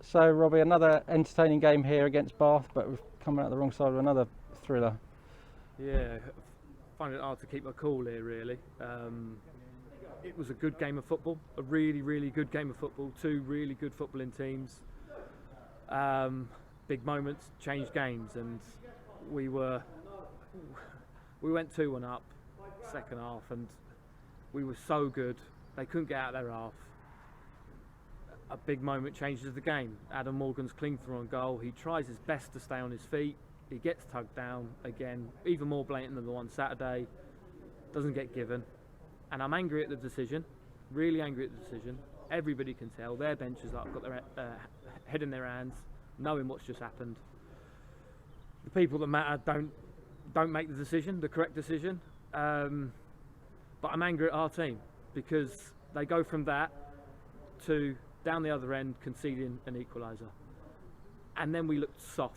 So, Robbie, another entertaining game here against Bath, but we've come out the wrong side of another thriller. Yeah, find it hard to keep my cool here, really. It was a good game of football, a really, really good game of football. Two really good footballing teams. Big moments, changed games, and we went 2-1 up, second half, and we were so good. They couldn't get out of their half. A big moment changes the game. Adam Morgan's clean through on goal. He tries his best to stay on his feet. He gets tugged down again, even more blatant than the one Saturday. Doesn't get given. And I'm angry at the decision, really angry at the decision. Everybody can tell. Their benches up, got their head in their hands, knowing what's just happened. The people that matter don't make the decision, the correct decision. But I'm angry at our team because they go from that to down the other end conceding an equaliser. And then we looked soft.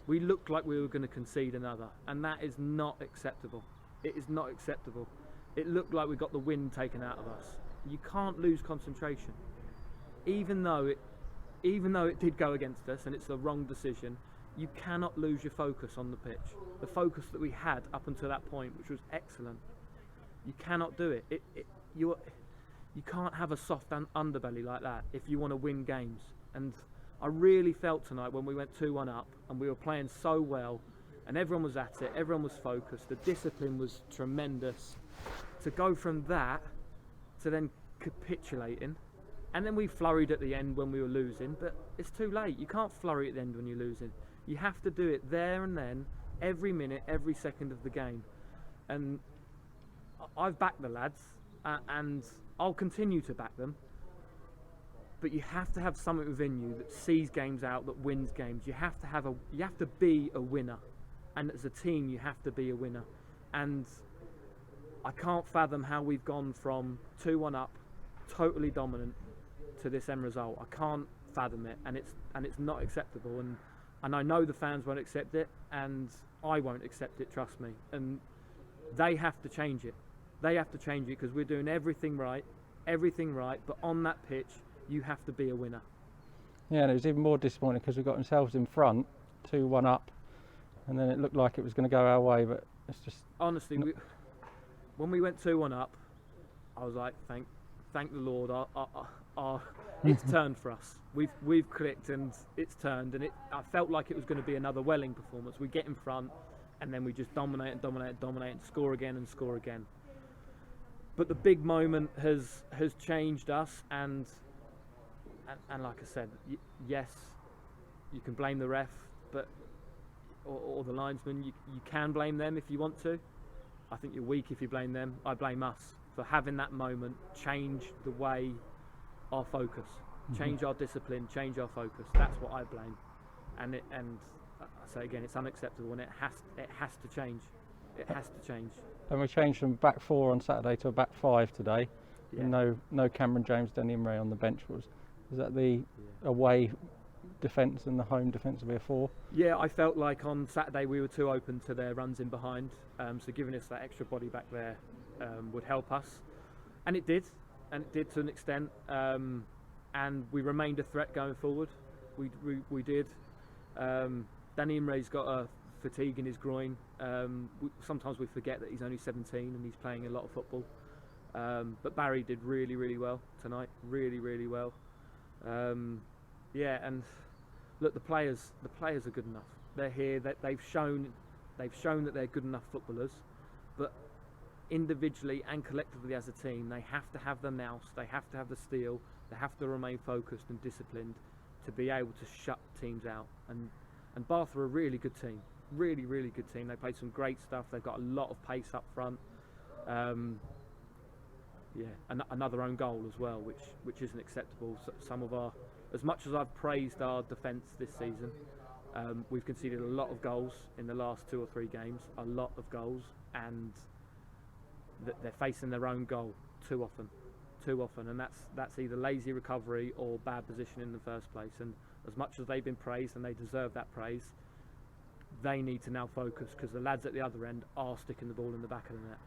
We looked like we were going to concede another, and that is not acceptable. It is not acceptable. It looked like we got the wind taken out of us. You can't lose concentration. Even though it did go against us and it's the wrong decision, you cannot lose your focus on the pitch. The focus that we had up until that point, which was excellent. You cannot do it. You can't have a soft underbelly like that if you want to win games. And I really felt tonight when we went 2-1 up and we were playing so well and everyone was at it, everyone was focused, the discipline was tremendous. To go from that to then capitulating, and then we flurried at the end when we were losing, but it's too late. You can't flurry at the end when you're losing. You have to do it there and then, every minute, every second of the game. And I've backed the lads, and I'll continue to back them. But you have to have something within you that sees games out, that wins games. You have to be a winner, and as a team, you have to be a winner. And I can't fathom how we've gone from 2-1 up, totally dominant, to this end result. I can't fathom it, and it's not acceptable. And I know the fans won't accept it, and I won't accept it. Trust me. And they have to change it. They have to change it because we're doing everything right. But on that pitch, you have to be a winner. Yeah, and it was even more disappointing because we got ourselves in front, 2-1 up, and then it looked like it was going to go our way, but it's just... Honestly, when we went 2-1 up, I was like, thank the Lord, it's turned for us. We've clicked and it's turned, and I felt like it was going to be another Welling performance. We get in front, and then we just dominate, and score again. But the big moment has changed us, and like I said, yes, you can blame the ref, but or the linesman. You can blame them if you want to. I think you're weak if you blame them. I blame us for having that moment change the way our focus, change our discipline, change our focus. That's what I blame, and I say again, it's unacceptable, and it has to change. It has to change. And we changed from back 4 on Saturday to a back 5 today. Yeah. And no Cameron James, Danny Imre on the bench. Was that the away defence and the home defence will be a 4? Yeah, I felt like on Saturday we were too open to their runs in behind, so giving us that extra body back there would help us, and it did to an extent, and we remained a threat going forward. We did. Danny Imre's got a fatigue in his groin. Sometimes we forget that he's only 17 and he's playing a lot of football, but Barry did really, really well tonight, really well. And look, the players are good enough. They're here. They've shown that they're good enough footballers. But individually and collectively as a team, they have to have the nous. They have to have the steel. They have to remain focused and disciplined to be able to shut teams out. And Bath are a really good team. Really, really good team. They play some great stuff. They've got a lot of pace up front. Another own goal as well, which isn't acceptable. Some of our, as much as I've praised our defence this season, we've conceded a lot of goals in the last 2 or 3 games. A lot of goals, and they're facing their own goal too often, and that's either lazy recovery or bad position in the first place. And as much as they've been praised, and they deserve that praise, they need to now focus, because the lads at the other end are sticking the ball in the back of the net.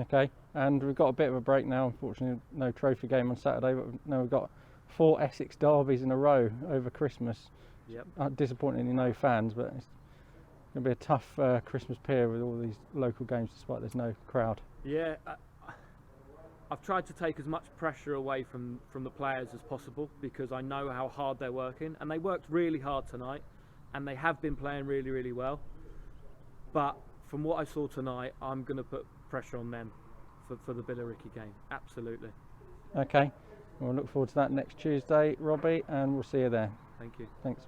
Okay, and we've got a bit of a break now. Unfortunately, no trophy game on Saturday, but now we've got 4 Essex derbies in a row over Christmas. Yep. Disappointingly no fans, but it's going to be a tough Christmas period with all these local games despite there's no crowd. Yeah, I've tried to take as much pressure away from the players as possible, because I know how hard they're working, and they worked really hard tonight, and they have been playing really, really well. But from what I saw tonight, I'm going to put pressure on them for the Billericay game. Absolutely. Okay, we'll look forward to that next Tuesday, Robbie, and we'll see you there. Thank you. Thanks.